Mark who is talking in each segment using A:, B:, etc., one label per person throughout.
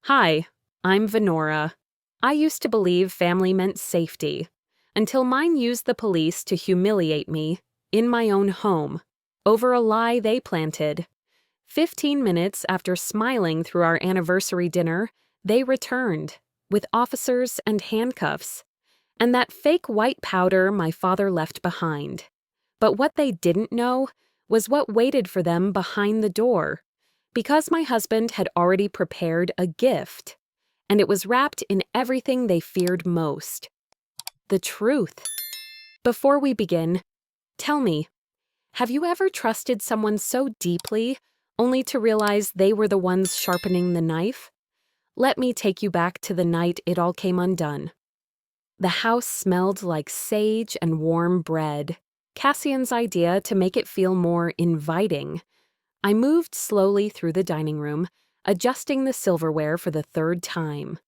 A: Hi, I'm Venora. I used to believe family meant safety, until mine used the police to humiliate me in my own home over a lie they planted. 15 minutes after smiling through our anniversary dinner, they returned, with officers and handcuffs, and that fake white powder my father left behind. But what they didn't know was what waited for them behind the door, because my husband had already prepared a gift, and it was wrapped in everything they feared most: the truth. Before we begin, tell me, have you ever trusted someone so deeply only to realize they were the ones sharpening the knife? Let me take you back to the night it all came undone. The house smelled like sage and warm bread, Cassian's idea to make it feel more inviting. I moved slowly through the dining room, adjusting the silverware for the third time.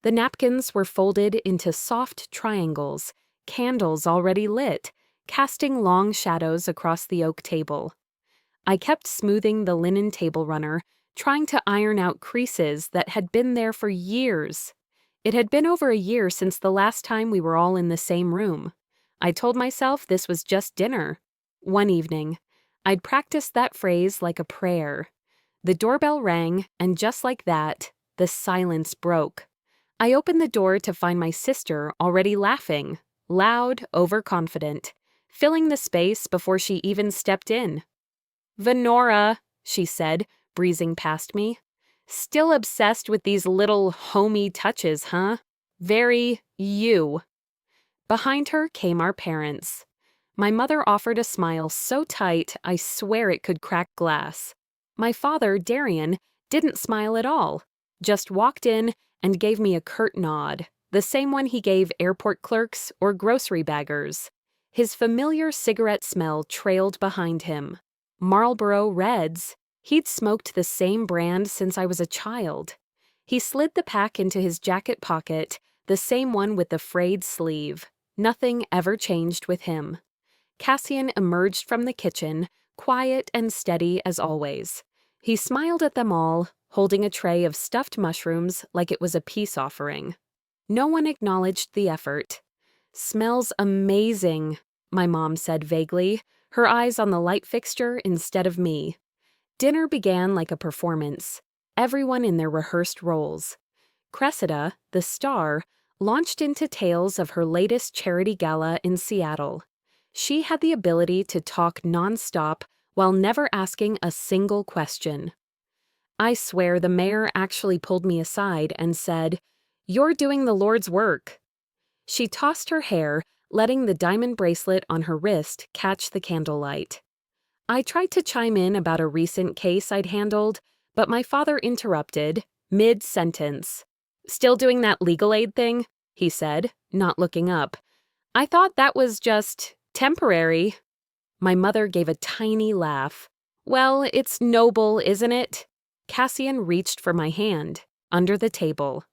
A: The napkins were folded into soft triangles, candles already lit, casting long shadows across the oak table. I kept smoothing the linen table runner, trying to iron out creases that had been there for years. It had been over a year since the last time we were all in the same room. I told myself this was just dinner. One evening, I'd practiced that phrase like a prayer. The doorbell rang, and just like that, the silence broke. I opened the door to find my sister already laughing, loud, overconfident, filling the space before she even stepped in. "Venora," she said, breezing past me. "Still obsessed with these little homey touches, huh? Very you." Behind her came our parents. My mother offered a smile so tight I swear it could crack glass. My father, Darian, didn't smile at all, just walked in and gave me a curt nod, the same one he gave airport clerks or grocery baggers. His familiar cigarette smell trailed behind him. Marlboro Reds. He'd smoked the same brand since I was a child. He slid the pack into his jacket pocket, the same one with the frayed sleeve. Nothing ever changed with him. Cassian emerged from the kitchen, quiet and steady as always. He smiled at them all, holding a tray of stuffed mushrooms like it was a peace offering. No one acknowledged the effort. "Smells amazing," my mom said vaguely, her eyes on the light fixture instead of me. Dinner began like a performance, everyone in their rehearsed roles. Cressida, the star, launched into tales of her latest charity gala in Seattle. She had the ability to talk nonstop while never asking a single question. I swear the mayor actually pulled me aside and said, "You're doing the Lord's work." She tossed her hair, letting the diamond bracelet on her wrist catch the candlelight. I tried to chime in about a recent case I'd handled, but my father interrupted, mid-sentence. "Still doing that legal aid thing?" he said, not looking up. "I thought that was just temporary." My mother gave a tiny laugh. "Well, it's noble, isn't it?" Cassian reached for my hand, under the table.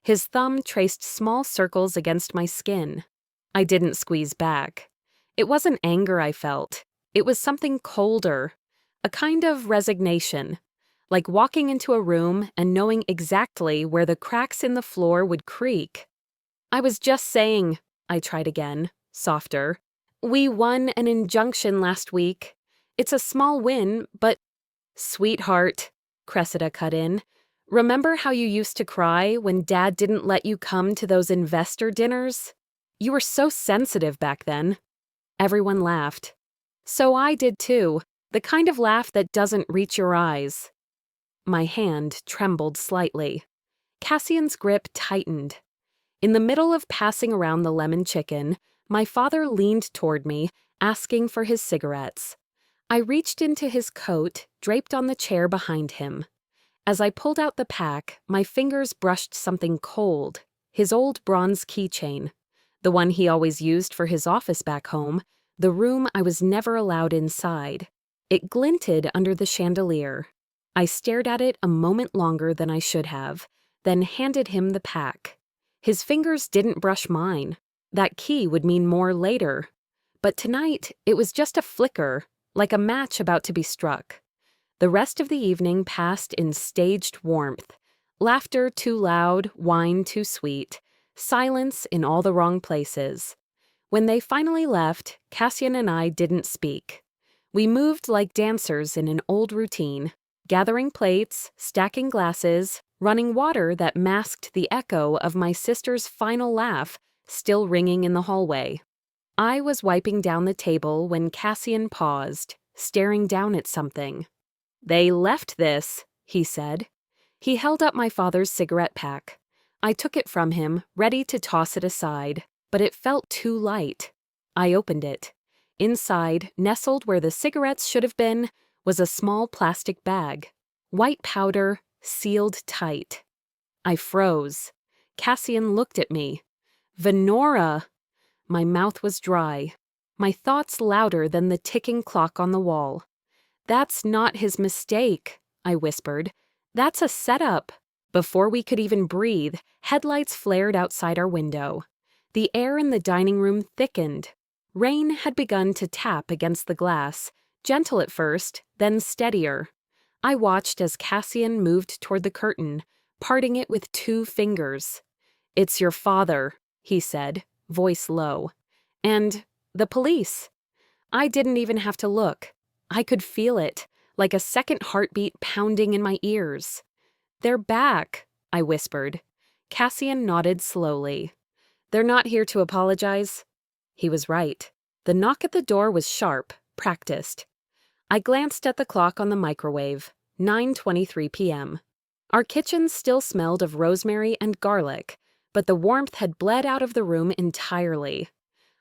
A: His thumb traced small circles against my skin. I didn't squeeze back. It wasn't anger I felt. It was something colder, a kind of resignation, like walking into a room and knowing exactly where the cracks in the floor would creak. "I was just saying," I tried again, softer. "We won an injunction last week. It's a small win, but—" "Sweetheart," Cressida cut in, "remember how you used to cry when Dad didn't let you come to those investor dinners? You were so sensitive back then." Everyone laughed. So I did too, the kind of laugh that doesn't reach your eyes. My hand trembled slightly. Cassian's grip tightened. In the middle of passing around the lemon chicken, my father leaned toward me, asking for his cigarettes. I reached into his coat, draped on the chair behind him. As I pulled out the pack, my fingers brushed something cold, his old bronze keychain, the one he always used for his office back home, the room I was never allowed inside. It glinted under the chandelier. I stared at it a moment longer than I should have, then handed him the pack. His fingers didn't brush mine. That key would mean more later. But tonight, it was just a flicker, like a match about to be struck. The rest of the evening passed in staged warmth, Laughter too loud, wine too sweet, silence in all the wrong places. When they finally left, Cassian and I didn't speak. We moved like dancers in an old routine, gathering plates, stacking glasses, running water that masked the echo of my sister's final laugh still ringing in the hallway. I was wiping down the table when Cassian paused, staring down at something. "They left this," he said. He held up my father's cigarette pack. I took it from him, ready to toss it aside, but it felt too light. I opened it. Inside, nestled where the cigarettes should have been, was a small plastic bag. White powder, sealed tight. I froze. Cassian looked at me. "Venora!" My mouth was dry. My thoughts louder than the ticking clock on the wall. "That's not his mistake," I whispered. "That's a setup." Before we could even breathe, headlights flared outside our window. The air in the dining room thickened. Rain had begun to tap against the glass, gentle at first, then steadier. I watched as Cassian moved toward the curtain, parting it with 2 fingers. "It's your father," he said, voice low. "And the police." I didn't even have to look. I could feel it, like a second heartbeat pounding in my ears. "They're back," I whispered. Cassian nodded slowly. "They're not here to apologize." He was right. The knock at the door was sharp, practiced. I glanced at the clock on the microwave, 9:23 p.m. Our kitchen still smelled of rosemary and garlic, but the warmth had bled out of the room entirely.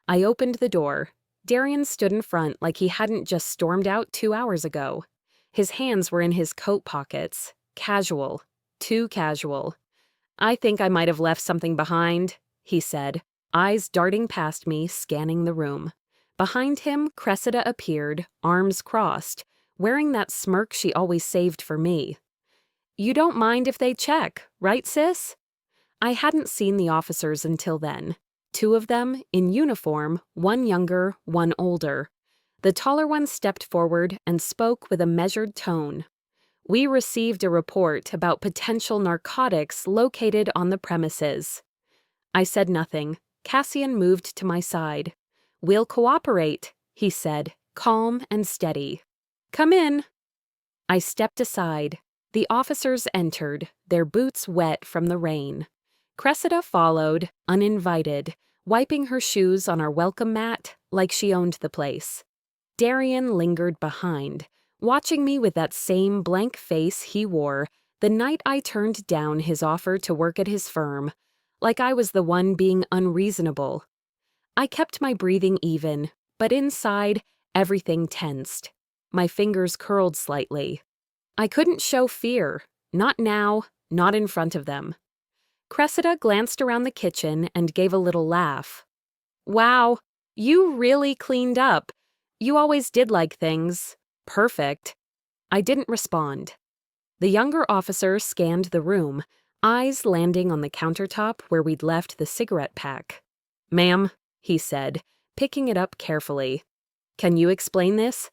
A: I opened the door. Darian stood in front like he hadn't just stormed out 2 hours ago. His hands were in his coat pockets. Casual. Too casual. "I think I might have left something behind," he said, eyes darting past me, scanning the room. Behind him, Cressida appeared, arms crossed, wearing that smirk she always saved for me. "You don't mind if they check, right, sis?" I hadn't seen the officers until then. 2 of them, in uniform, one younger, one older. The taller one stepped forward and spoke with a measured tone. "We received a report about potential narcotics located on the premises." I said nothing. Cassian moved to my side. "We'll cooperate," he said, calm and steady. "Come in." I stepped aside. The officers entered, their boots wet from the rain. Cressida followed, uninvited, wiping her shoes on our welcome mat like she owned the place. Darian lingered behind, watching me with that same blank face he wore the night I turned down his offer to work at his firm, like I was the one being unreasonable. I kept my breathing even, but inside, everything tensed. My fingers curled slightly. I couldn't show fear, not now, not in front of them. Cressida glanced around the kitchen and gave a little laugh. "Wow, you really cleaned up. You always did like things perfect." I didn't respond. The younger officer scanned the room, eyes landing on the countertop where we'd left the cigarette pack. "Ma'am," he said, picking it up carefully. "Can you explain this?"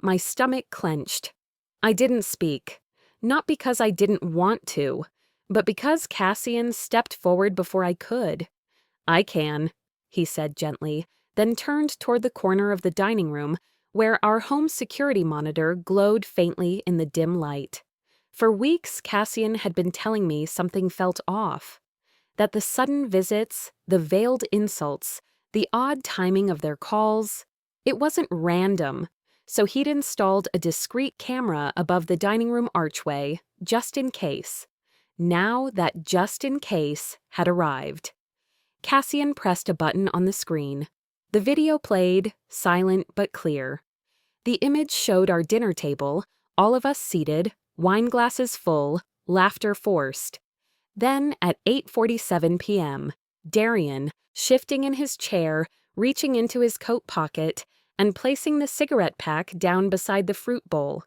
A: My stomach clenched. I didn't speak, not because I didn't want to, but because Cassian stepped forward before I could. "I can," he said gently, then turned toward the corner of the dining room where our home security monitor glowed faintly in the dim light. For weeks, Cassian had been telling me something felt off. That the sudden visits, the veiled insults, the odd timing of their calls, it wasn't random, so he'd installed a discreet camera above the dining room archway, just in case. Now that just in case had arrived. Cassian pressed a button on the screen. The video played, silent but clear. The image showed our dinner table, all of us seated, wine glasses full, laughter forced. Then, at 8:47 p.m., Darian, shifting in his chair, reaching into his coat pocket, and placing the cigarette pack down beside the fruit bowl.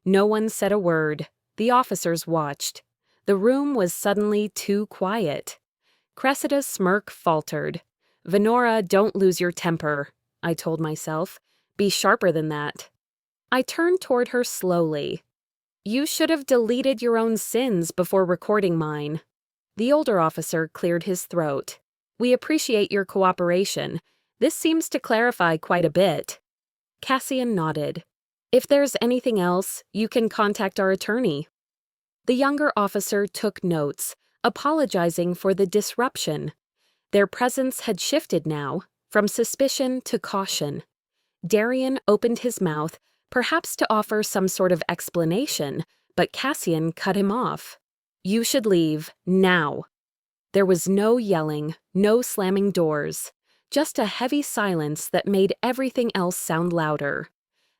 A: No one said a word. The officers watched. The room was suddenly too quiet. Cressida's smirk faltered. "Venora, don't lose your temper," I told myself. "Be sharper than that." I turned toward her slowly. You should have deleted your own sins before recording mine. The older officer cleared his throat. We appreciate your cooperation. This seems to clarify quite a bit. Cassian nodded. If there's anything else, you can contact our attorney. The younger officer took notes, apologizing for the disruption. Their presence had shifted now, from suspicion to caution. Darian opened his mouth, perhaps to offer some sort of explanation, but Cassian cut him off. You should leave, now. There was no yelling, no slamming doors, just a heavy silence that made everything else sound louder.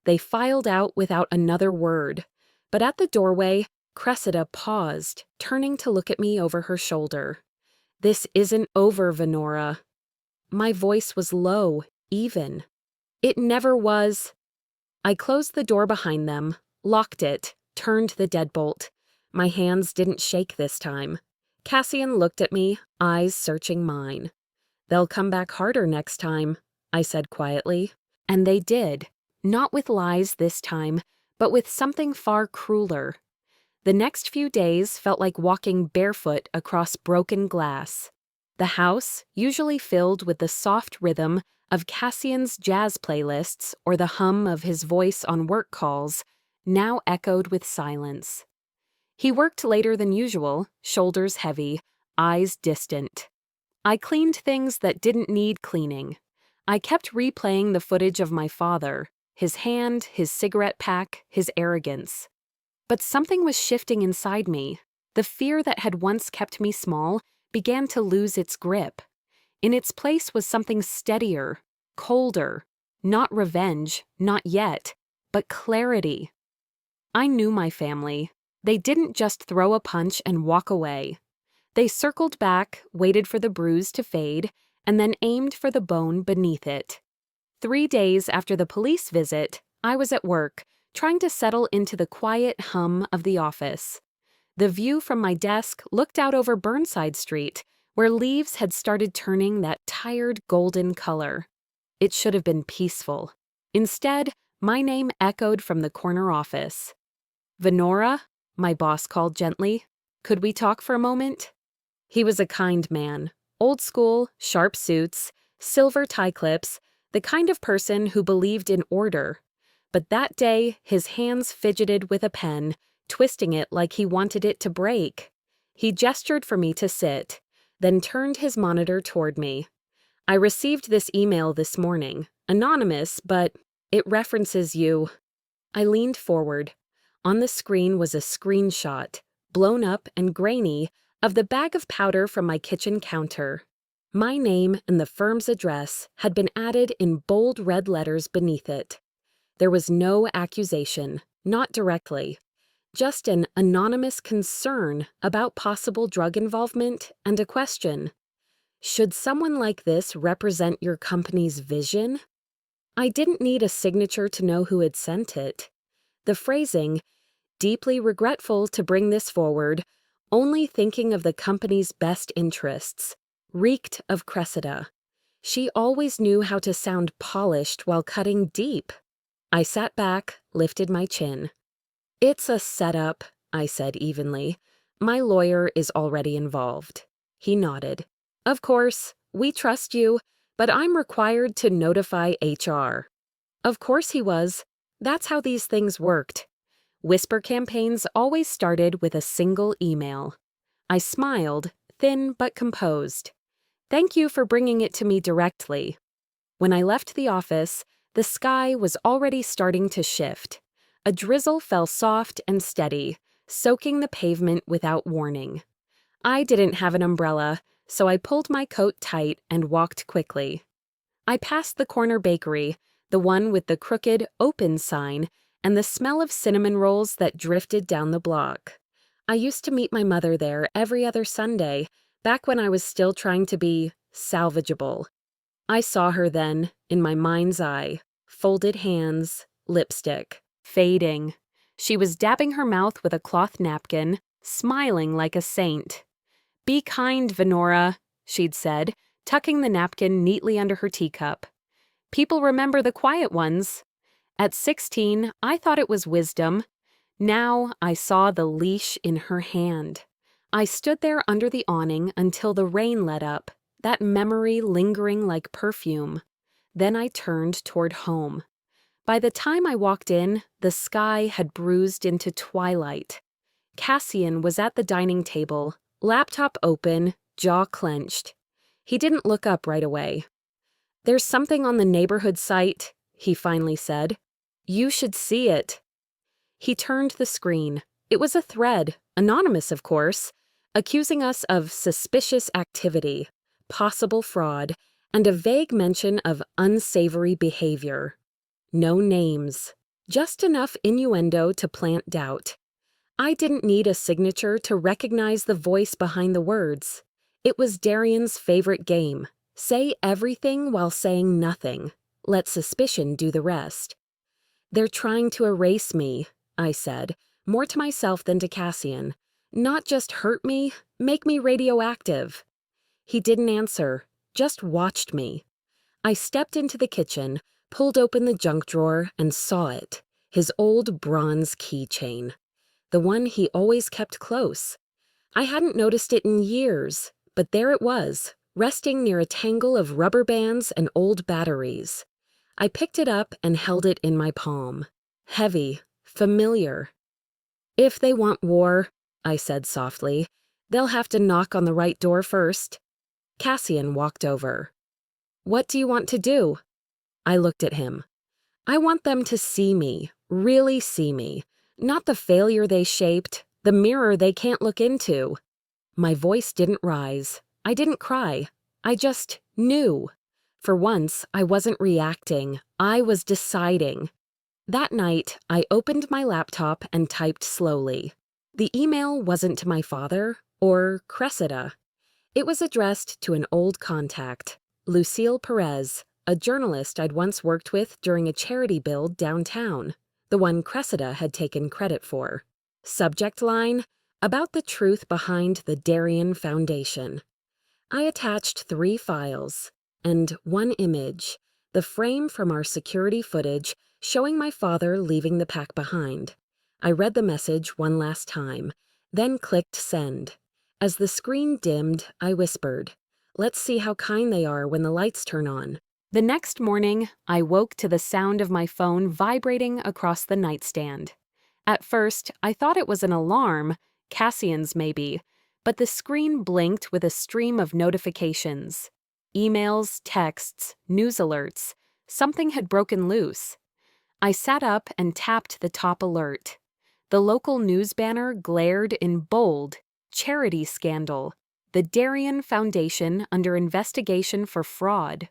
A: They filed out without another word, but at the doorway, Cressida paused, turning to look at me over her shoulder. This isn't over, Venora. My voice was low, even. It never was. I closed the door behind them, locked it, turned the deadbolt. My hands didn't shake this time. Cassian looked at me, eyes searching mine. They'll come back harder next time, I said quietly. And they did. Not with lies this time, but with something far crueler. The next few days felt like walking barefoot across broken glass. The house, usually filled with the soft rhythm of Cassian's jazz playlists or the hum of his voice on work calls, now echoed with silence. He worked later than usual, shoulders heavy, eyes distant. I cleaned things that didn't need cleaning. I kept replaying the footage of my father, his hand, his cigarette pack, his arrogance. But something was shifting inside me. The fear that had once kept me small began to lose its grip. In its place was something steadier, colder, not revenge, not yet, but clarity. I knew my family. They didn't just throw a punch and walk away. They circled back, waited for the bruise to fade, and then aimed for the bone beneath it. 3 days after the police visit, I was at work, trying to settle into the quiet hum of the office. The view from my desk looked out over Burnside Street, where leaves had started turning that tired golden color. It should have been peaceful. Instead, my name echoed from the corner office. Venora, my boss called gently. Could we talk for a moment? He was a kind man, old school, sharp suits, silver tie clips, the kind of person who believed in order. But that day, his hands fidgeted with a pen, twisting it like he wanted it to break. He gestured for me to sit, then turned his monitor toward me. I received this email this morning, anonymous, but it references you. I leaned forward. On the screen was a screenshot, blown up and grainy, of the bag of powder from my kitchen counter. My name and the firm's address had been added in bold red letters beneath it. There was no accusation, not directly, just an anonymous concern about possible drug involvement and a question. Should someone like this represent your company's vision? I didn't need a signature to know who had sent it. The phrasing, deeply regretful to bring this forward, only thinking of the company's best interests, reeked of Cressida. She always knew how to sound polished while cutting deep. I sat back, lifted my chin. It's a setup, I said evenly. My lawyer is already involved. He nodded. Of course, we trust you, but I'm required to notify HR. Of course he was. That's how these things worked. Whisper campaigns always started with a single email. I smiled, thin but composed. Thank you for bringing it to me directly. When I left the office, the sky was already starting to shift. A drizzle fell soft and steady, soaking the pavement without warning. I didn't have an umbrella, so I pulled my coat tight and walked quickly. I passed the corner bakery, the one with the crooked open sign, and the smell of cinnamon rolls that drifted down the block. I used to meet my mother there every other Sunday, back when I was still trying to be salvageable. I saw her then, in my mind's eye, folded hands, lipstick, fading. She was dabbing her mouth with a cloth napkin, smiling like a saint. Be kind, Venora, she'd said, tucking the napkin neatly under her teacup. People remember the quiet ones. At 16, I thought it was wisdom. Now I saw the leash in her hand. I stood there under the awning until the rain let up, that memory lingering like perfume. Then I turned toward home. By the time I walked in, the sky had bruised into twilight. Cassian was at the dining table, laptop open, jaw clenched. He didn't look up right away. "There's something on the neighborhood site," he finally said. "You should see it." He turned the screen. It was a thread, anonymous of course, accusing us of suspicious activity, possible fraud, and a vague mention of unsavory behavior. No names, just enough innuendo to plant doubt. I didn't need a signature to recognize the voice behind the words. It was Darian's favorite game. Say everything while saying nothing. Let suspicion do the rest. "They're trying to erase me," I said, more to myself than to Cassian. "Not just hurt me, make me radioactive." He didn't answer, just watched me. I stepped into the kitchen, pulled open the junk drawer, and saw it. His old bronze keychain. The one he always kept close. I hadn't noticed it in years, but there it was, resting near a tangle of rubber bands and old batteries. I picked it up and held it in my palm. Heavy, familiar. "If they want war," I said softly, "they'll have to knock on the right door first." Cassian walked over. "What do you want to do?" I looked at him. "I want them to see me, really see me. Not the failure they shaped, the mirror they can't look into." My voice didn't rise. I didn't cry. I just knew. For once, I wasn't reacting. I was deciding. That night, I opened my laptop and typed slowly. The email wasn't to my father or Cressida. It was addressed to an old contact, Lucille Perez, a journalist I'd once worked with during a charity build downtown, the one Cressida had taken credit for. Subject line: about the truth behind the Darian Foundation. I attached 3 files and 1 image, the frame from our security footage showing my father leaving the pack behind. I read the message one last time, then clicked send. As the screen dimmed, I whispered, "Let's see how kind they are when the lights turn on." The next morning, I woke to the sound of my phone vibrating across the nightstand. At first, I thought it was an alarm, Cassian's maybe, but the screen blinked with a stream of notifications. Emails, texts, news alerts. Something had broken loose. I sat up and tapped the top alert. The local news banner glared in bold: charity scandal. The Darian Foundation under investigation for fraud.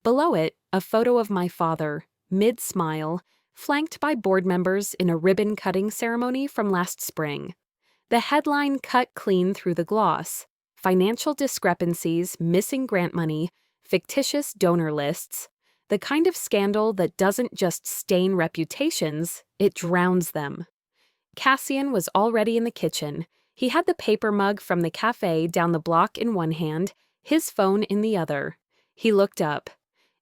A: Below it, a photo of my father, mid-smile, flanked by board members in a ribbon-cutting ceremony from last spring. The headline cut clean through the gloss: financial discrepancies, missing grant money, fictitious donor lists, the kind of scandal that doesn't just stain reputations, it drowns them. Cassian was already in the kitchen. He had the paper mug from the cafe down the block in one hand, his phone in the other. He looked up.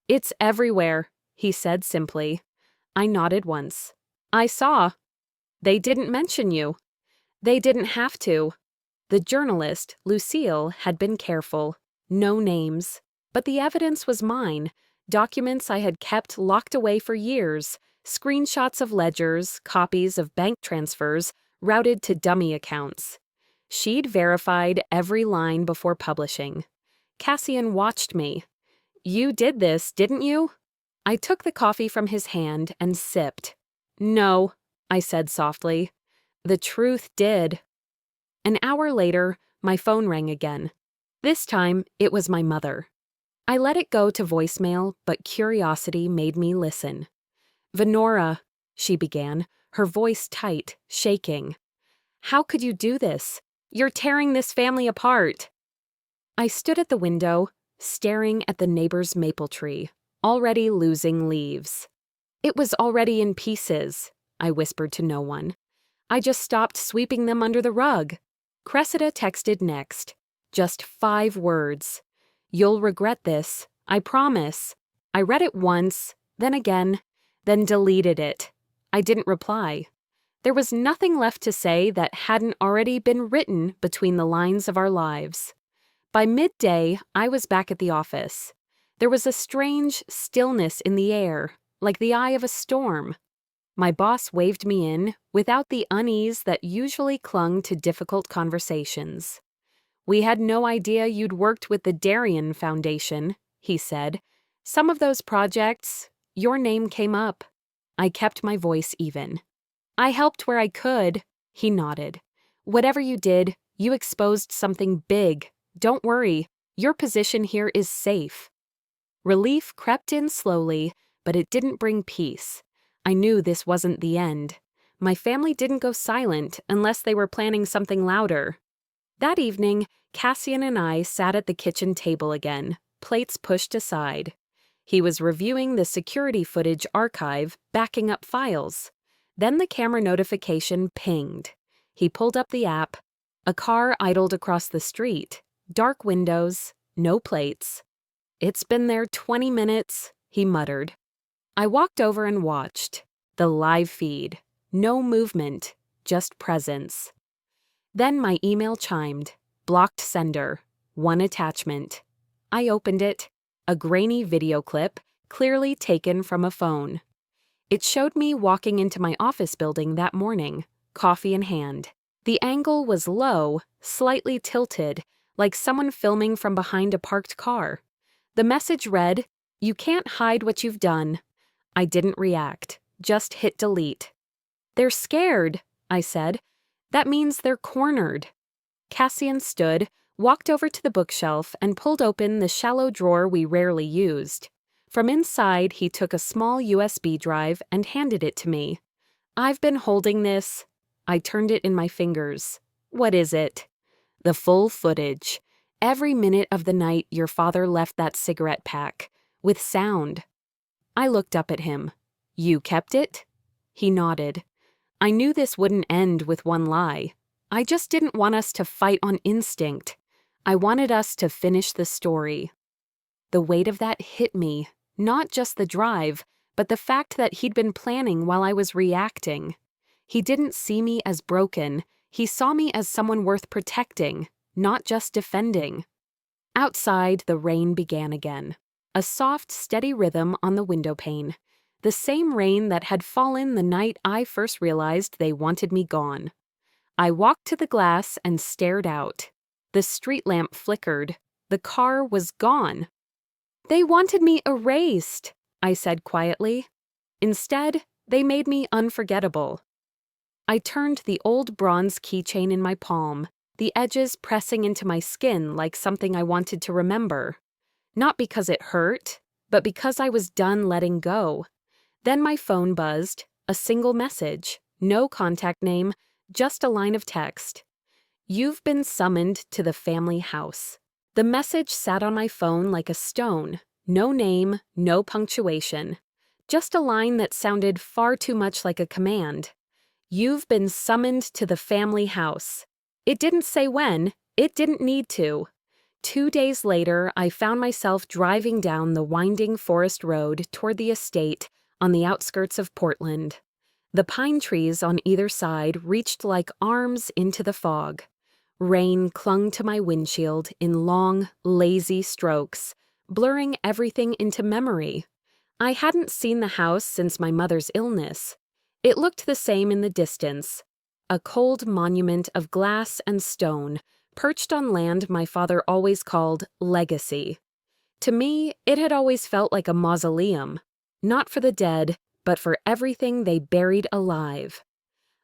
A: "It's everywhere," he said simply. I nodded once. "I saw." "They didn't mention you." "They didn't have to." The journalist, Lucille, had been careful. No names. But the evidence was mine. Documents I had kept locked away for years. Screenshots of ledgers, copies of bank transfers, routed to dummy accounts. She'd verified every line before publishing. Cassian watched me. "You did this, didn't you?" I took the coffee from his hand and sipped. "No," I said softly. "The truth did." An hour later, my phone rang again. This time, it was my mother. I let it go to voicemail, but curiosity made me listen. "Venora," she began, her voice tight, shaking. "How could you do this? You're tearing this family apart." I stood at the window, staring at the neighbor's maple tree, already losing leaves. "It was already in pieces," I whispered to no one. "I just stopped sweeping them under the rug." Cressida texted next. Just 5 words. "You'll regret this, I promise." I read it once, then again, then deleted it. I didn't reply. There was nothing left to say that hadn't already been written between the lines of our lives. By midday, I was back at the office. There was a strange stillness in the air, like the eye of a storm. My boss waved me in without the unease that usually clung to difficult conversations. "We had no idea you'd worked with the Darien Foundation," he said. "Some of those projects, your name came up." I kept my voice even. "I helped where I could," he nodded. "Whatever you did, you exposed something big. Don't worry, your position here is safe." Relief crept in slowly, but it didn't bring peace. I knew this wasn't the end. My family didn't go silent unless they were planning something louder. That evening, Cassian and I sat at the kitchen table again, plates pushed aside. He was reviewing the security footage archive, backing up files. Then the camera notification pinged. He pulled up the app. A car idled across the street. Dark windows, no plates. "It's been there 20 minutes, he muttered. I walked over and watched. The live feed. No movement, just presence. Then my email chimed. Blocked sender. One attachment. I opened it. A grainy video clip, clearly taken from a phone. It showed me walking into my office building that morning, coffee in hand. The angle was low, slightly tilted, like someone filming from behind a parked car. The message read, "You can't hide what you've done." I didn't react, just hit delete. "They're scared," I said. "That means they're cornered." Cassian stood, walked over to the bookshelf, and pulled open the shallow drawer we rarely used. From inside, he took a small USB drive and handed it to me. "I've been holding this." I turned it in my fingers. "What is it?" "The full footage. Every minute of the night your father left that cigarette pack. With sound." I looked up at him. "You kept it?" He nodded. I knew this wouldn't end with one lie. I just didn't want us to fight on instinct. I wanted us to finish the story. The weight of that hit me, not just the drive, but the fact that he'd been planning while I was reacting. He didn't see me as broken. He saw me as someone worth protecting, not just defending. Outside, the rain began again. A soft, steady rhythm on the windowpane. The same rain that had fallen the night I first realized they wanted me gone. I walked to the glass and stared out. The street lamp flickered. The car was gone. "They wanted me erased," I said quietly. "Instead, they made me unforgettable." I turned the old bronze keychain in my palm, the edges pressing into my skin like something I wanted to remember. Not because it hurt, but because I was done letting go. Then my phone buzzed, a single message, no contact name, just a line of text. "You've been summoned to the family house." The message sat on my phone like a stone, no name, no punctuation. Just a line that sounded far too much like a command. "You've been summoned to the family house." It didn't say when, it didn't need to. 2 days later, I found myself driving down the winding forest road toward the estate on the outskirts of Portland. The pine trees on either side reached like arms into the fog. Rain clung to my windshield in long, lazy strokes, blurring everything into memory. I hadn't seen the house since my mother's illness. It looked the same in the distance, a cold monument of glass and stone, perched on land my father always called legacy. To me, it had always felt like a mausoleum, not for the dead, but for everything they buried alive.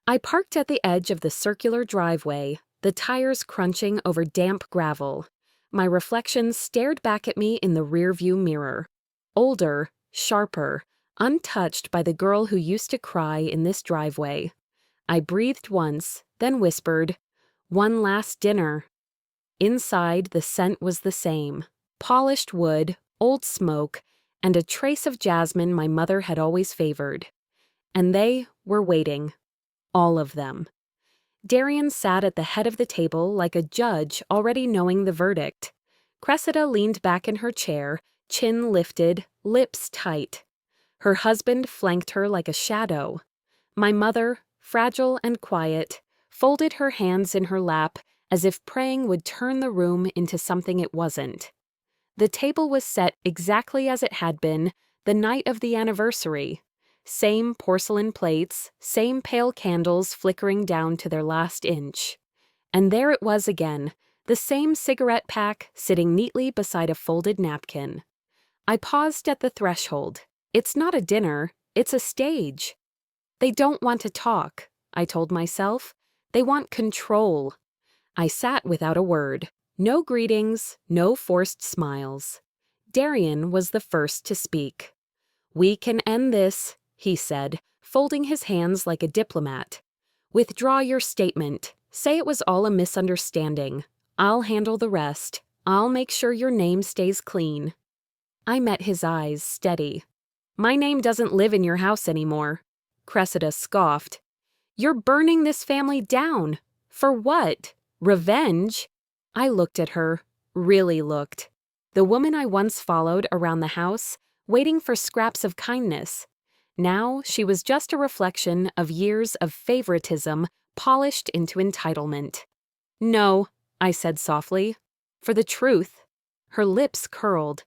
A: I parked at the edge of the circular driveway, the tires crunching over damp gravel. My reflection stared back at me in the rearview mirror. Older, sharper, untouched by the girl who used to cry in this driveway. I breathed once, then whispered, "One last dinner." Inside, the scent was the same. Polished wood, old smoke, and a trace of jasmine my mother had always favored. And they were waiting. All of them. Darien sat at the head of the table like a judge already knowing the verdict. Cressida leaned back in her chair, chin lifted, lips tight. Her husband flanked her like a shadow. My mother, fragile and quiet, folded her hands in her lap as if praying would turn the room into something it wasn't. The table was set exactly as it had been the night of the anniversary. Same porcelain plates, same pale candles flickering down to their last inch. And there it was again, the same cigarette pack sitting neatly beside a folded napkin. I paused at the threshold. It's not a dinner, it's a stage. They don't want to talk, I told myself. They want control. I sat without a word. No greetings, no forced smiles. Darian was the first to speak. "We can end this," he said, folding his hands like a diplomat. "Withdraw your statement. Say it was all a misunderstanding. I'll handle the rest. I'll make sure your name stays clean." I met his eyes, steady. "My name doesn't live in your house anymore." Cressida scoffed. "You're burning this family down. For what? Revenge?" I looked at her, really looked. The woman I once followed around the house, waiting for scraps of kindness. Now she was just a reflection of years of favoritism polished into entitlement. "No," I said softly. "For the truth." Her lips curled.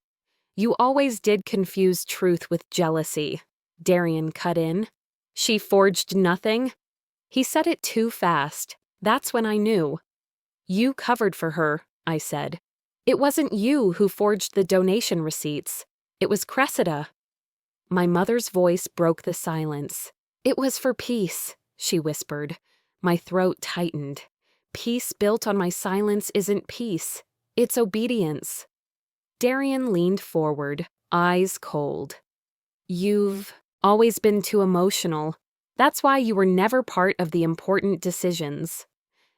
A: "You always did confuse truth with jealousy," Darian cut in. "She forged nothing?" He said it too fast. That's when I knew. "You covered for her," I said. "It wasn't you who forged the donation receipts. It was Cressida." My mother's voice broke the silence. "It was for peace," she whispered. My throat tightened. "Peace built on my silence isn't peace. It's obedience." Darian leaned forward, eyes cold. "You've always been too emotional. That's why you were never part of the important decisions."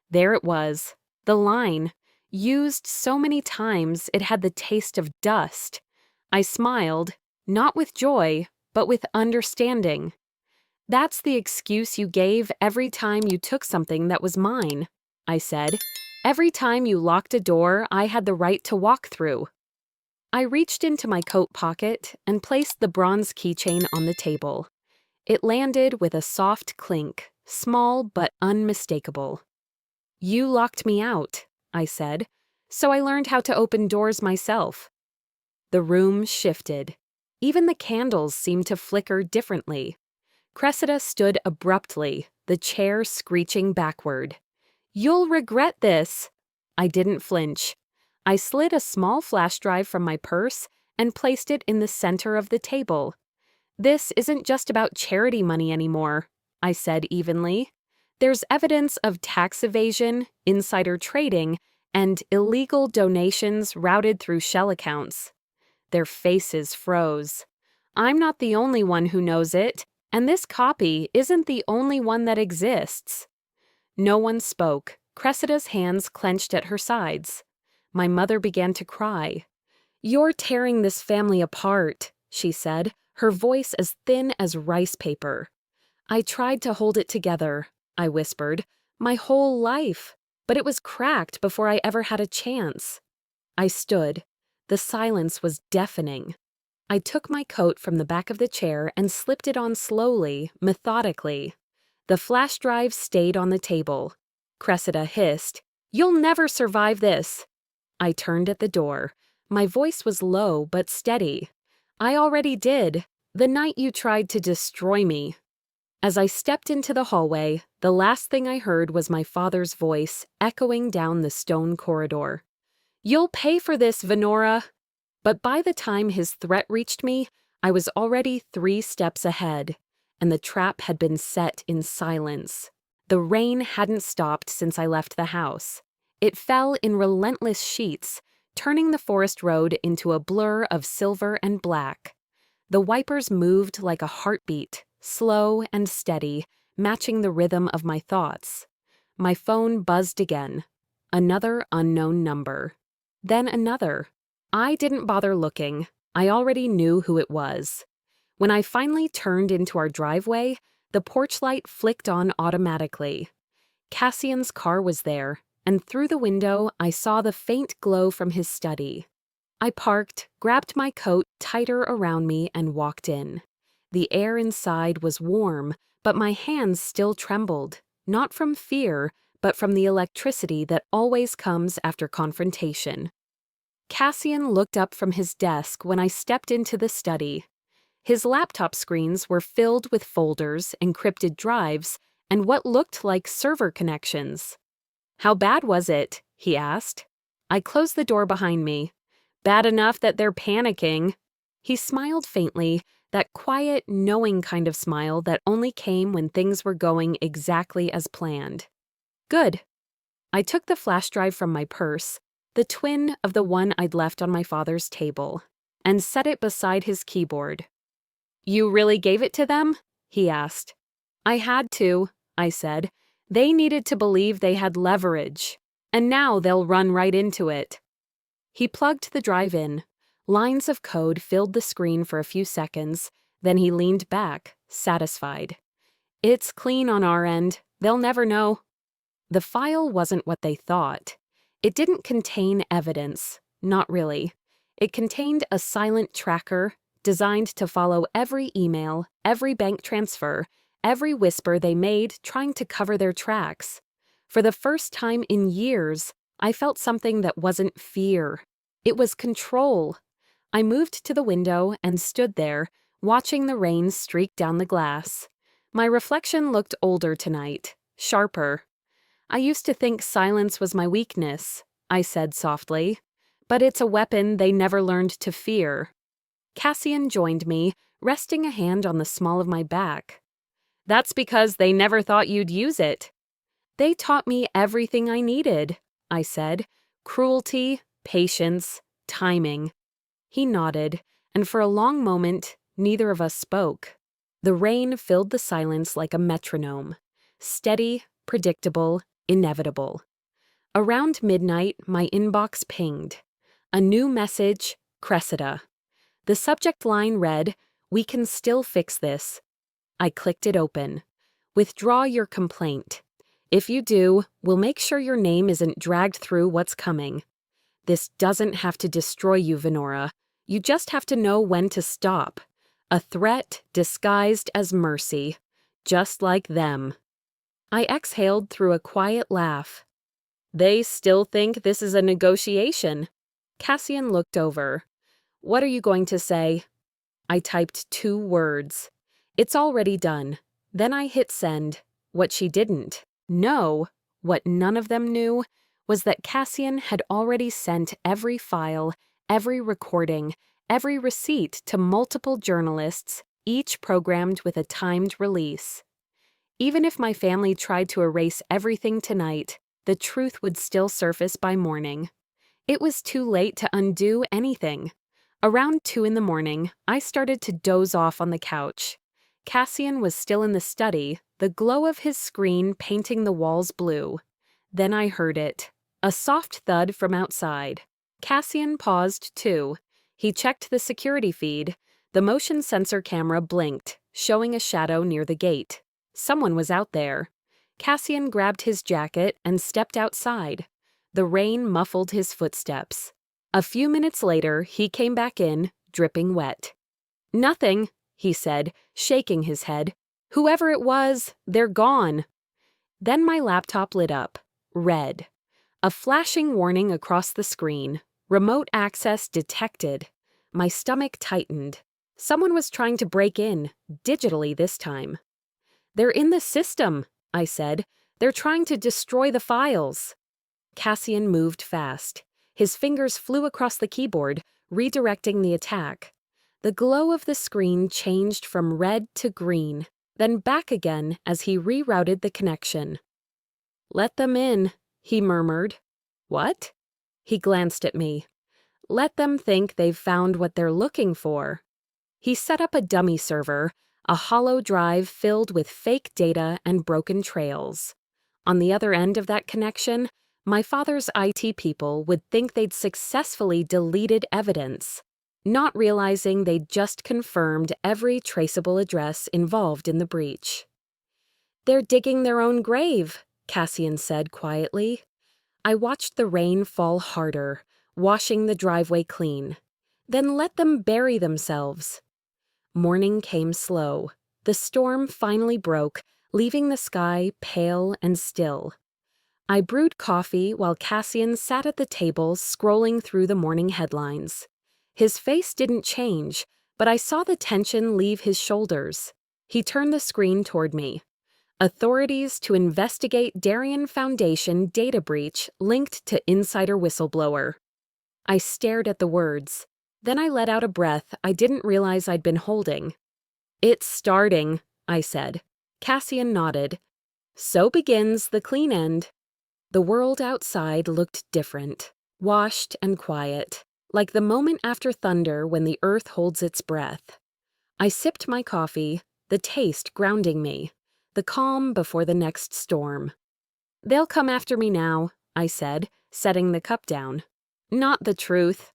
A: There it was, the line, used so many times it had the taste of dust. I smiled, not with joy, but with understanding. "That's the excuse you gave every time you took something that was mine," I said. "Every time you locked a door I had the right to walk through." I reached into my coat pocket and placed the bronze keychain on the table. It landed with a soft clink, small but unmistakable. "You locked me out," I said, "so I learned how to open doors myself." The room shifted. Even the candles seemed to flicker differently. Cressida stood abruptly, the chair screeching backward. "You'll regret this." I didn't flinch. I slid a small flash drive from my purse and placed it in the center of the table. "This isn't just about charity money anymore," I said evenly. "There's evidence of tax evasion, insider trading, and illegal donations routed through shell accounts." Their faces froze. "I'm not the only one who knows it, and this copy isn't the only one that exists." No one spoke. Cressida's hands clenched at her sides. My mother began to cry. "You're tearing this family apart," she said, her voice as thin as rice paper. "I tried to hold it together," I whispered, "my whole life, but it was cracked before I ever had a chance." I stood. The silence was deafening. I took my coat from the back of the chair and slipped it on slowly, methodically. The flash drive stayed on the table. Cressida hissed, "You'll never survive this." I turned at the door. My voice was low but steady. "I already did, the night you tried to destroy me." As I stepped into the hallway, the last thing I heard was my father's voice echoing down the stone corridor. "You'll pay for this, Venora." But by the time his threat reached me, I was already 3 steps ahead, and the trap had been set in silence. The rain hadn't stopped since I left the house. It fell in relentless sheets, turning the forest road into a blur of silver and black. The wipers moved like a heartbeat, slow and steady, matching the rhythm of my thoughts. My phone buzzed again. Another unknown number. Then another. I didn't bother looking. I already knew who it was. When I finally turned into our driveway, the porch light flicked on automatically. Cassian's car was there, and through the window I saw the faint glow from his study. I parked, grabbed my coat tighter around me, and walked in. The air inside was warm, but my hands still trembled, not from fear, but from the electricity that always comes after confrontation. Cassian looked up from his desk when I stepped into the study. His laptop screens were filled with folders, encrypted drives, and what looked like server connections. "How bad was it?" he asked. I closed the door behind me. "Bad enough that they're panicking." He smiled faintly, that quiet, knowing kind of smile that only came when things were going exactly as planned. "Good." I took the flash drive from my purse, the twin of the one I'd left on my father's table, and set it beside his keyboard. "You really gave it to them?" he asked. "I had to," I said. "They needed to believe they had leverage, and now they'll run right into it." He plugged the drive in. Lines of code filled the screen for a few seconds, then he leaned back, satisfied. "It's clean on our end. They'll never know." The file wasn't what they thought. It didn't contain evidence, not really. It contained a silent tracker designed to follow every email, every bank transfer, every whisper they made trying to cover their tracks. For the first time in years, I felt something that wasn't fear. It was control. I moved to the window and stood there, watching the rain streak down the glass. My reflection looked older tonight, sharper. "I used to think silence was my weakness," I said softly. "But it's a weapon they never learned to fear." Cassian joined me, resting a hand on the small of my back. "That's because they never thought you'd use it." "They taught me everything I needed," I said. "Cruelty, patience, timing." He nodded, and for a long moment, neither of us spoke. The rain filled the silence like a metronome. Steady, predictable, inevitable. Around midnight, my inbox pinged. A new message, Cressida. The subject line read, "We can still fix this." I clicked it open. "Withdraw your complaint. If you do, we'll make sure your name isn't dragged through what's coming. This doesn't have to destroy you, Venora. You just have to know when to stop. A threat disguised as mercy. Just like them." I exhaled through a quiet laugh. "They still think this is a negotiation." Cassian looked over. "What are you going to say?" I typed 2 words. "It's already done." Then I hit send. What she didn't know, what none of them knew, was that Cassian had already sent every file, every recording, every receipt to multiple journalists, each programmed with a timed release. Even if my family tried to erase everything tonight, the truth would still surface by morning. It was too late to undo anything. Around 2 in the morning, I started to doze off on the couch. Cassian was still in the study, the glow of his screen painting the walls blue. Then I heard it. A soft thud from outside. Cassian paused, too. He checked the security feed. The motion sensor camera blinked, showing a shadow near the gate. Someone was out there. Cassian grabbed his jacket and stepped outside. The rain muffled his footsteps. A few minutes later, he came back in, dripping wet. "Nothing," he said, shaking his head. "Whoever it was, they're gone." Then my laptop lit up. Red. A flashing warning across the screen. Remote access detected. My stomach tightened. Someone was trying to break in, digitally this time. "They're in the system," I said. "They're trying to destroy the files." Cassian moved fast. His fingers flew across the keyboard, redirecting the attack. The glow of the screen changed from red to green, then back again as he rerouted the connection. "Let them in," he murmured. "What?" He glanced at me. "Let them think they've found what they're looking for." He set up a dummy server, a hollow drive filled with fake data and broken trails. On the other end of that connection, my father's IT people would think they'd successfully deleted evidence, not realizing they'd just confirmed every traceable address involved in the breach. "They're digging their own grave," Cassian said quietly. I watched the rain fall harder, washing the driveway clean. "Then let them bury themselves." Morning came slow. The storm finally broke, leaving the sky pale and still. I brewed coffee while Cassian sat at the table scrolling through the morning headlines. His face didn't change, but I saw the tension leave his shoulders. He turned the screen toward me. Authorities to investigate Darien Foundation data breach linked to insider whistleblower. I stared at the words. Then I let out a breath I didn't realize I'd been holding. "It's starting," I said. Cassian nodded. "So begins the clean end." The world outside looked different, washed and quiet, like the moment after thunder when the earth holds its breath. I sipped my coffee, the taste grounding me, the calm before the next storm. "They'll come after me now," I said, setting the cup down. "Not the truth."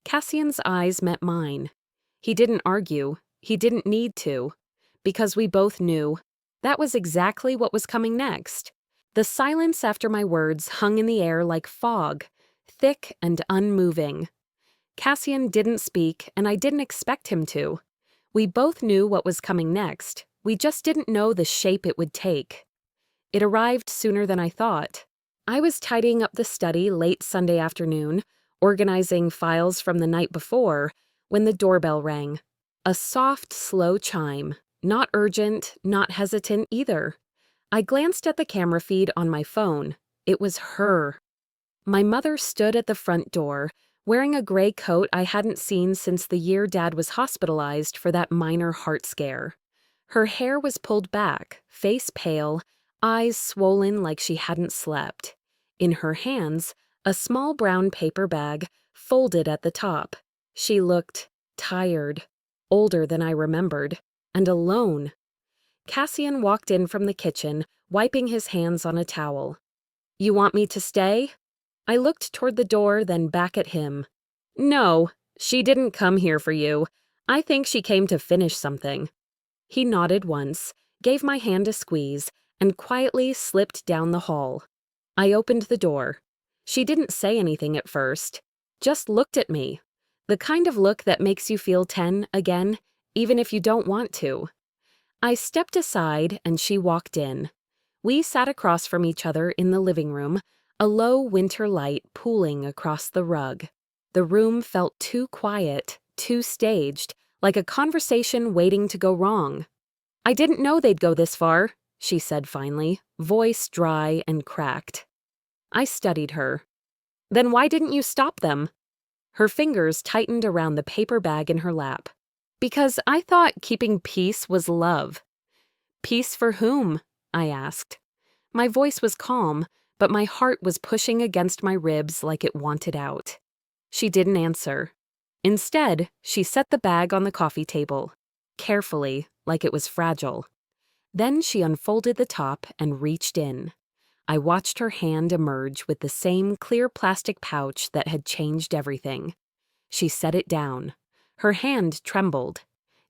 A: Cassian's eyes met mine. He didn't argue. He didn't need to. Because we both knew. That was exactly what was coming next. The silence after my words hung in the air like fog, thick and unmoving. Cassian didn't speak, and I didn't expect him to. We both knew what was coming next. We just didn't know the shape it would take. It arrived sooner than I thought. I was tidying up the study late Sunday afternoon, organizing files from the night before, when the doorbell rang. A soft, slow chime. Not urgent, not hesitant either. I glanced at the camera feed on my phone. It was her. My mother stood at the front door, wearing a gray coat I hadn't seen since the year Dad was hospitalized for that minor heart scare. Her hair was pulled back, face pale, eyes swollen like she hadn't slept. In her hands, a small brown paper bag, folded at the top. She looked tired, older than I remembered, and alone. Cassian walked in from the kitchen, wiping his hands on a towel. "You want me to stay?" I looked toward the door, then back at him. "No, she didn't come here for you. I think she came to finish something." He nodded once, gave my hand a squeeze, and quietly slipped down the hall. I opened the door. She didn't say anything at first, just looked at me. The kind of look that makes you feel 10 again, even if you don't want to. I stepped aside and she walked in. We sat across from each other in the living room, a low winter light pooling across the rug. The room felt too quiet, too staged, like a conversation waiting to go wrong. "I didn't know they'd go this far," she said finally, voice dry and cracked. I studied her. "Then why didn't you stop them?" Her fingers tightened around the paper bag in her lap. "Because I thought keeping peace was love." "Peace for whom?" I asked. My voice was calm, but my heart was pushing against my ribs like it wanted out. She didn't answer. Instead, she set the bag on the coffee table, carefully, like it was fragile. Then she unfolded the top and reached in. I watched her hand emerge with the same clear plastic pouch that had changed everything. She set it down. Her hand trembled.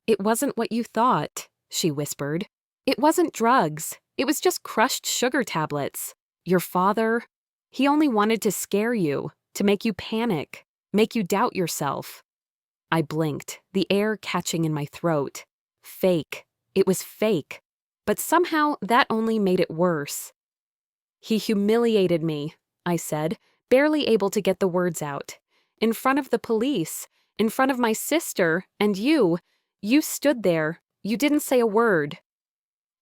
A: "It wasn't what you thought," she whispered. "It wasn't drugs. It was just crushed sugar tablets. Your father, he only wanted to scare you, to make you panic, make you doubt yourself." I blinked, the air catching in my throat. Fake. It was fake. But somehow that only made it worse. "He humiliated me," I said, barely able to get the words out. "In front of the police, in front of my sister, and you. You stood there. You didn't say a word."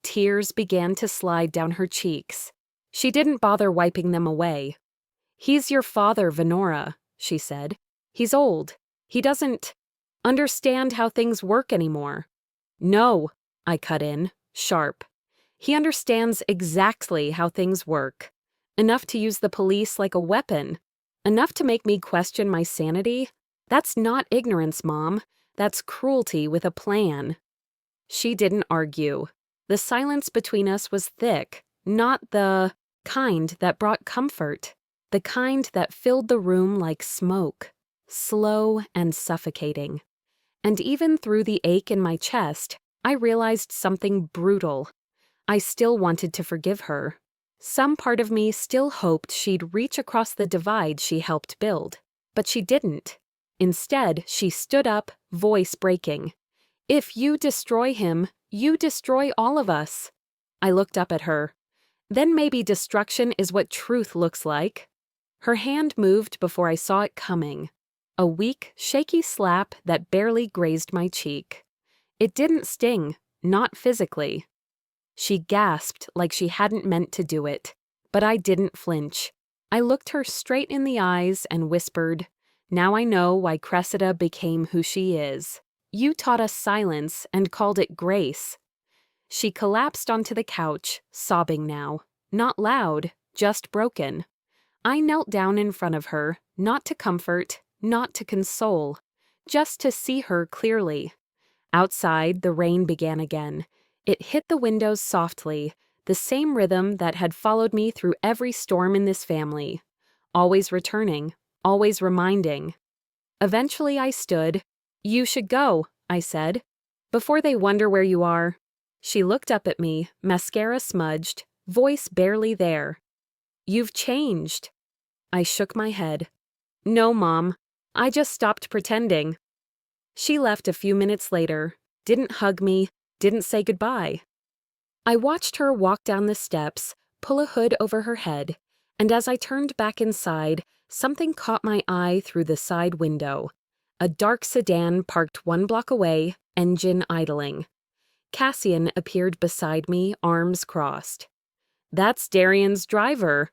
A: Tears began to slide down her cheeks. She didn't bother wiping them away. "He's your father, Venora," she said. "He's old. He doesn't understand how things work anymore." "No," I cut in, sharp. "He understands exactly how things work. Enough to use the police like a weapon. Enough to make me question my sanity. That's not ignorance, Mom. That's cruelty with a plan." She didn't argue. The silence between us was thick, not the kind that brought comfort, the kind that filled the room like smoke, slow and suffocating. And even through the ache in my chest, I realized something brutal. I still wanted to forgive her. Some part of me still hoped she'd reach across the divide she helped build, but she didn't. Instead, she stood up, voice breaking. "If you destroy him, You destroy all of us. I looked up at her. Then maybe destruction is what truth looks like. Her hand moved before I saw it coming. A weak, shaky slap that barely grazed my cheek. It didn't sting, not physically. She gasped like she hadn't meant to do it, but I didn't flinch. I looked her straight in the eyes and whispered, "Now I know why Cressida became who she is. You taught us silence and called it grace." She collapsed onto the couch, sobbing now. Not loud, just broken. I knelt down in front of her, not to comfort, not to console, just to see her clearly. Outside, the rain began again. It hit the windows softly, the same rhythm that had followed me through every storm in this family. Always returning, always reminding. Eventually I stood. "You should go," I said, "before they wonder where you are." She looked up at me, mascara smudged, voice barely there. "You've changed." I shook my head. "No, Mom. I just stopped pretending." She left a few minutes later, didn't hug me, didn't say goodbye. I watched her walk down the steps, pull a hood over her head, and as I turned back inside, something caught my eye through the side window. A dark sedan parked 1 block away, engine idling. Cassian appeared beside me, arms crossed. "That's Darian's driver."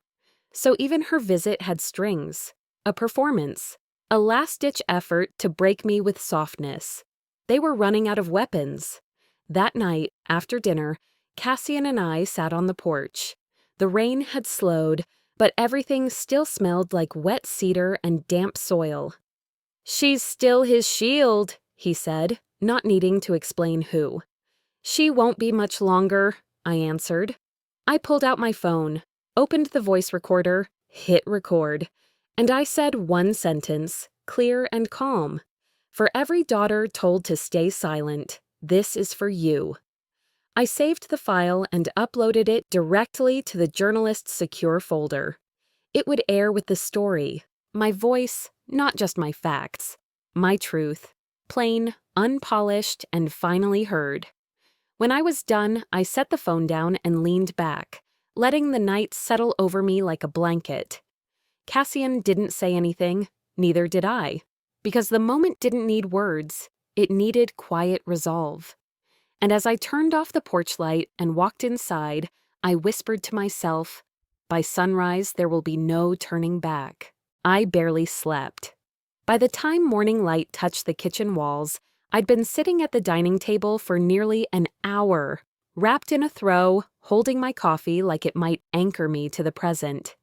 A: So even her visit had strings. A performance. A last-ditch effort to break me with softness. They were running out of weapons. That night, after dinner, Cassian and I sat on the porch. The rain had slowed, but everything still smelled like wet cedar and damp soil. "She's still his shield," he said, not needing to explain who. "She won't be much longer," I answered. I pulled out my phone, opened the voice recorder, hit record, and I said one sentence, clear and calm. "For every daughter told to stay silent, this is for you." I saved the file and uploaded it directly to the journalist's secure folder. It would air with the story, my voice, not just my facts, my truth, plain, unpolished, and finally heard. When I was done, I set the phone down and leaned back, letting the night settle over me like a blanket. Cassian didn't say anything, neither did I, because the moment didn't need words, it needed quiet resolve. And as I turned off the porch light and walked inside, I whispered to myself, "By sunrise, there will be no turning back." I barely slept. By the time morning light touched the kitchen walls, I'd been sitting at the dining table for nearly an hour, wrapped in a throw, holding my coffee like it might anchor me to the present.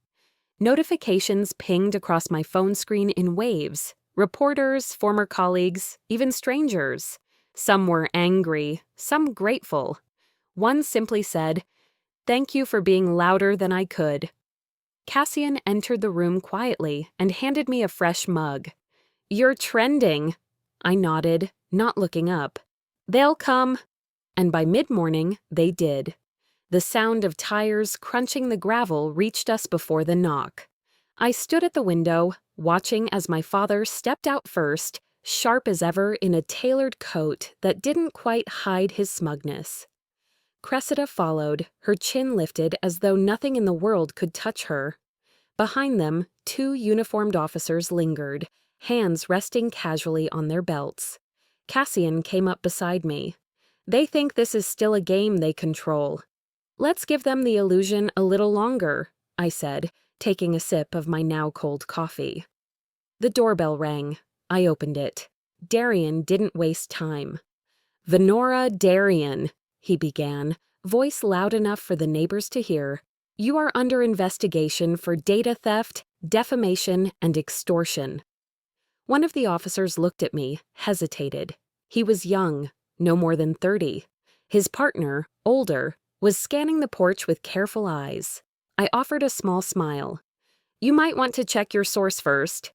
A: Notifications pinged across my phone screen in waves. Reporters, former colleagues, even strangers. Some were angry, some grateful. One simply said, "Thank you for being louder than I could." Cassian entered the room quietly and handed me a fresh mug. "You're trending." I nodded, not looking up. "They'll come." And by mid-morning, they did. The sound of tires crunching the gravel reached us before the knock. I stood at the window, watching as my father stepped out first, sharp as ever in a tailored coat that didn't quite hide his smugness. Cressida followed, her chin lifted as though nothing in the world could touch her. Behind them, 2 uniformed officers lingered, hands resting casually on their belts. Cassian came up beside me. "They think this is still a game they control." "Let's give them the illusion a little longer," I said, taking a sip of my now cold coffee. The doorbell rang. I opened it. Darian didn't waste time. "Venora Darian," he began, voice loud enough for the neighbors to hear, "you are under investigation for data theft, defamation, and extortion." One of the officers looked at me, hesitated. He was young, no more than 30. His partner, older, was scanning the porch with careful eyes. I offered a small smile. "You might want to check your source first."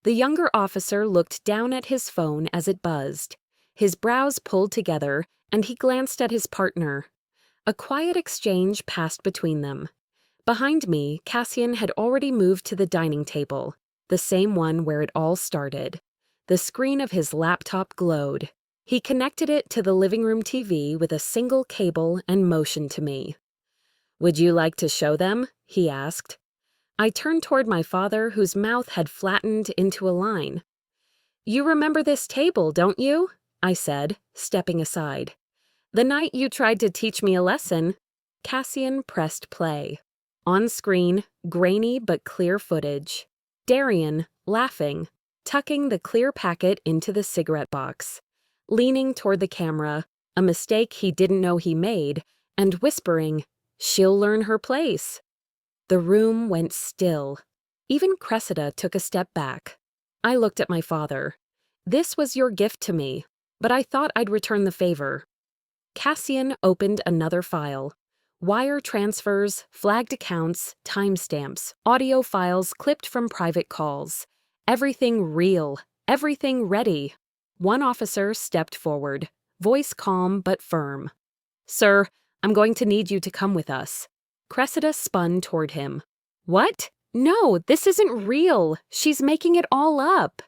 A: The younger officer looked down at his phone as it buzzed. His brows pulled together, and he glanced at his partner. A quiet exchange passed between them. Behind me, Cassian had already moved to the dining table, the same one where it all started. The screen of his laptop glowed. He connected it to the living room TV with a single cable and motioned to me. "Would you like to show them?" he asked. I turned toward my father, whose mouth had flattened into a line. "You remember this table, don't you?" I said, stepping aside. "The night you tried to teach me a lesson." Cassian pressed play. On screen, grainy but clear footage. Darian, laughing, tucking the clear packet into the cigarette box, leaning toward the camera, a mistake he didn't know he made, and whispering, "She'll learn her place." The room went still. Even Cressida took a step back. I looked at my father. "This was your gift to me, but I thought I'd return the favor." Cassian opened another file. Wire transfers, flagged accounts, timestamps, audio files clipped from private calls. Everything real, everything ready. One officer stepped forward, voice calm but firm. "Sir, I'm going to need you to come with us." Cressida spun toward him. "What? No, this isn't real. She's making it all up."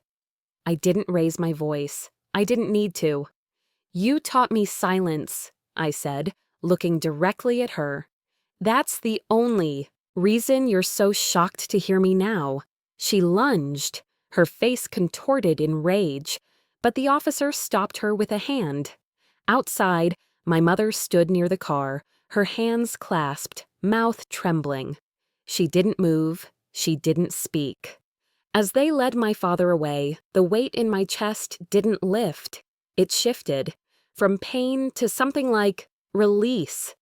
A: I didn't raise my voice. I didn't need to. "You taught me silence," I said, looking directly at her. "That's the only reason you're so shocked to hear me now." She lunged, her face contorted in rage, but the officer stopped her with a hand. Outside, my mother stood near the car, her hands clasped, mouth trembling. She didn't move, she didn't speak. As they led my father away, the weight in my chest didn't lift. It shifted, from pain to something like release.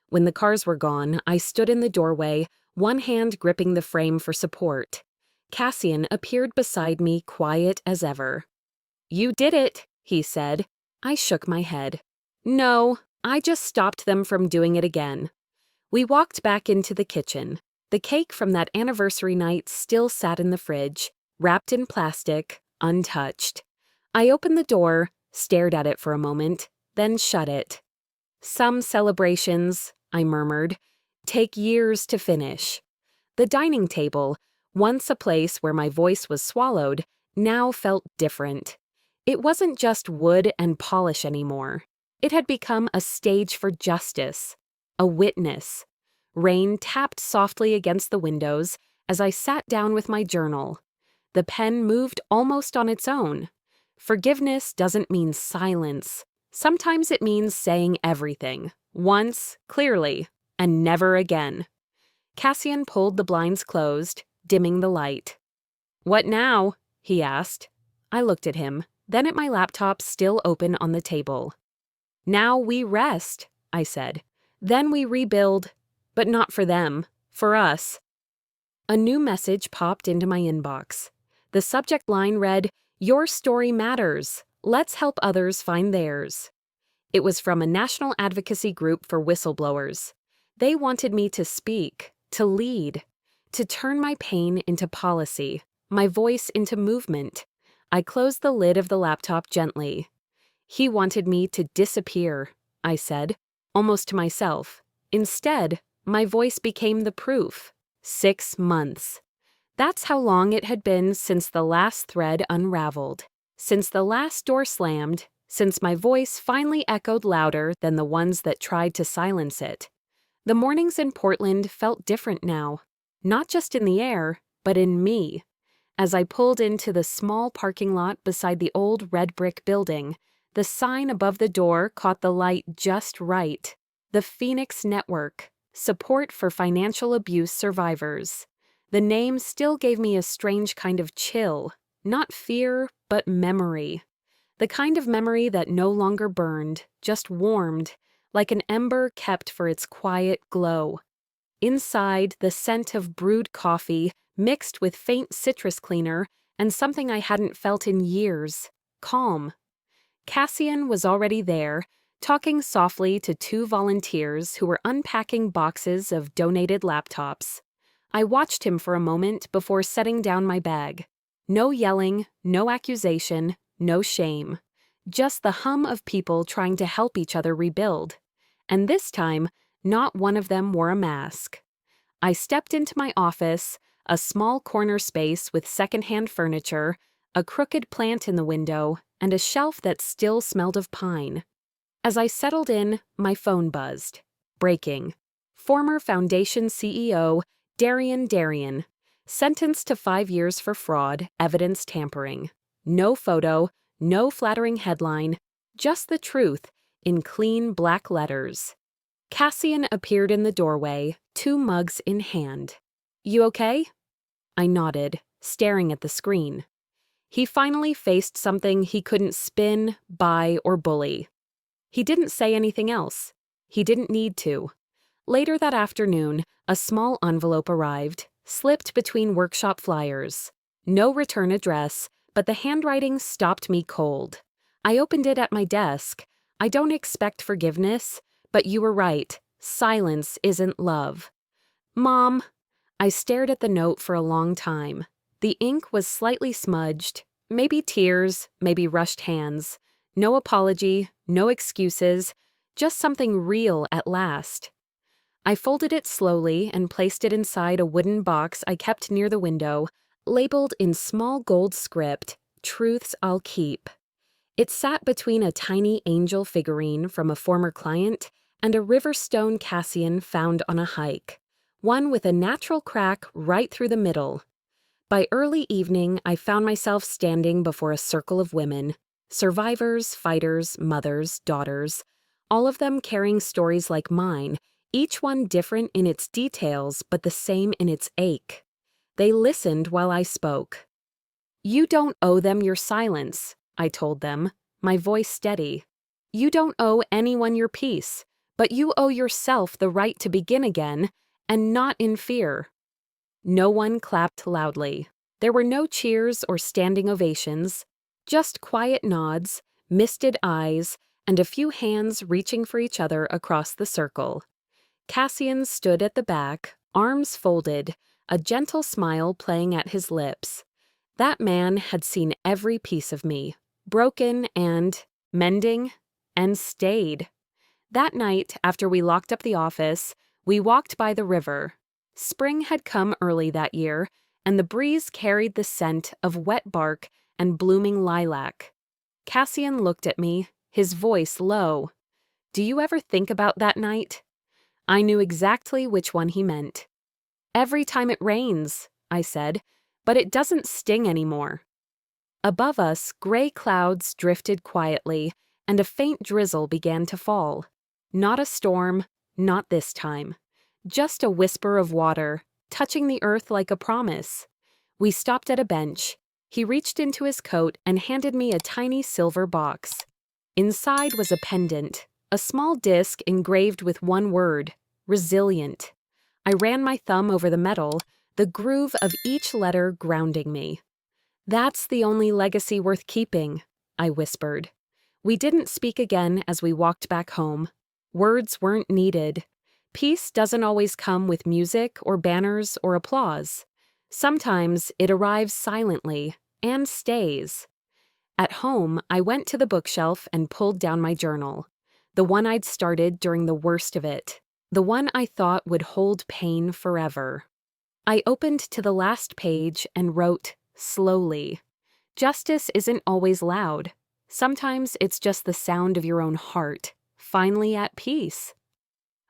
A: When the cars were gone, I stood in the doorway, one hand gripping the frame for support. Cassian appeared beside me, quiet as ever. "You did it," he said. I shook my head. "No, I just stopped them from doing it again." We walked back into the kitchen. The cake from that anniversary night still sat in the fridge, wrapped in plastic, untouched. I opened the door, stared at it for a moment, then shut it. "Some celebrations," I murmured, "take years to finish." The dining table, once a place where my voice was swallowed, now felt different. It wasn't just wood and polish anymore. It had become a stage for justice, a witness. Rain tapped softly against the windows as I sat down with my journal. The pen moved almost on its own. Forgiveness doesn't mean silence. Sometimes it means saying everything, once, clearly, and never again. Cassian pulled the blinds closed, dimming the light. "What now?" he asked. I looked at him, then at my laptop still open on the table. "Now we rest," I said. "Then we rebuild. But not for them, for us." A new message popped into my inbox. The subject line read, "Your story matters. Let's help others find theirs." It was from a national advocacy group for whistleblowers. They wanted me to speak, to lead, to turn my pain into policy, my voice into movement. I closed the lid of the laptop gently. "He wanted me to disappear," I said, almost to myself. Instead, my voice became the proof. 6 months. That's how long it had been since the last thread unraveled, since the last door slammed, since my voice finally echoed louder than the ones that tried to silence it. The mornings in Portland felt different now, not just in the air, but in me. As I pulled into the small parking lot beside the old red brick building, the sign above the door caught the light just right. The Phoenix Network. Support for financial abuse survivors. The name still gave me a strange kind of chill, not fear, but memory. The kind of memory that no longer burned, just warmed, like an ember kept for its quiet glow. Inside, the scent of brewed coffee mixed with faint citrus cleaner and something I hadn't felt in years, calm. Cassian was already there, talking softly to 2 volunteers who were unpacking boxes of donated laptops. I watched him for a moment before setting down my bag. No yelling, no accusation, no shame. Just the hum of people trying to help each other rebuild. And this time, not one of them wore a mask. I stepped into my office, a small corner space with secondhand furniture, a crooked plant in the window, and a shelf that still smelled of pine. As I settled in, my phone buzzed. Breaking. Former Foundation CEO Darian, sentenced to 5 years for fraud, evidence tampering. No photo, no flattering headline, just the truth in clean black letters. Cassian appeared in the doorway, 2 mugs in hand. "You okay?" I nodded, staring at the screen. He finally faced something he couldn't spin, buy, or bully. He didn't say anything else. He didn't need to. Later that afternoon, a small envelope arrived, slipped between workshop flyers. No return address, but the handwriting stopped me cold. I opened it at my desk. I don't expect forgiveness, but you were right. Silence isn't love. Mom. I stared at the note for a long time. The ink was slightly smudged, maybe tears, maybe rushed hands. No apology, no excuses, just something real at last. I folded it slowly and placed it inside a wooden box I kept near the window, labeled in small gold script, "Truths I'll Keep." It sat between a tiny angel figurine from a former client and a riverstone Cassian found on a hike, one with a natural crack right through the middle. By early evening, I found myself standing before a circle of women, survivors, fighters, mothers, daughters, all of them carrying stories like mine, each one different in its details but the same in its ache. They listened while I spoke. "You don't owe them your silence," I told them, my voice steady. "You don't owe anyone your peace, but you owe yourself the right to begin again, and not in fear." No one clapped loudly. There were no cheers or standing ovations, just quiet nods, misted eyes, and a few hands reaching for each other across the circle. Cassian stood at the back, arms folded, a gentle smile playing at his lips. That man had seen every piece of me, broken and mending, and stayed. That night, after we locked up the office, we walked by the river. Spring had come early that year, and the breeze carried the scent of wet bark and blooming lilac. Cassian looked at me, his voice low. "Do you ever think about that night?" I knew exactly which one he meant. "Every time it rains," I said, "but it doesn't sting anymore." Above us, gray clouds drifted quietly, and a faint drizzle began to fall. Not a storm, not this time. Just a whisper of water, touching the earth like a promise. We stopped at a bench. He reached into his coat and handed me a tiny silver box. Inside was a pendant, a small disc engraved with one word, resilient. I ran my thumb over the metal, the groove of each letter grounding me. "That's the only legacy worth keeping," I whispered. We didn't speak again as we walked back home. Words weren't needed. Peace doesn't always come with music or banners or applause. Sometimes it arrives silently and stays. At home, I went to the bookshelf and pulled down my journal, the one I'd started during the worst of it, the one I thought would hold pain forever. I opened to the last page and wrote, slowly, "Justice isn't always loud. Sometimes it's just the sound of your own heart, finally at peace."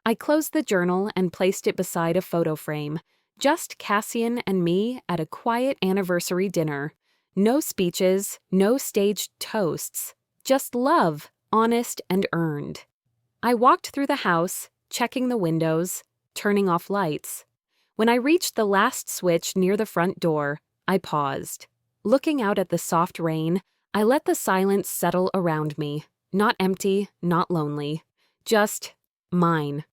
A: I closed the journal and placed it beside a photo frame, just Cassian and me at a quiet anniversary dinner. No speeches, no staged toasts, just love, honest and earned. I walked through the house, checking the windows, turning off lights. When I reached the last switch near the front door, I paused. Looking out at the soft rain, I let the silence settle around me, not empty, not lonely, just mine.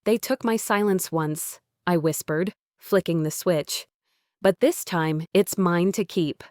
A: "They took my silence once," I whispered, flicking the switch. "But this time, it's mine to keep."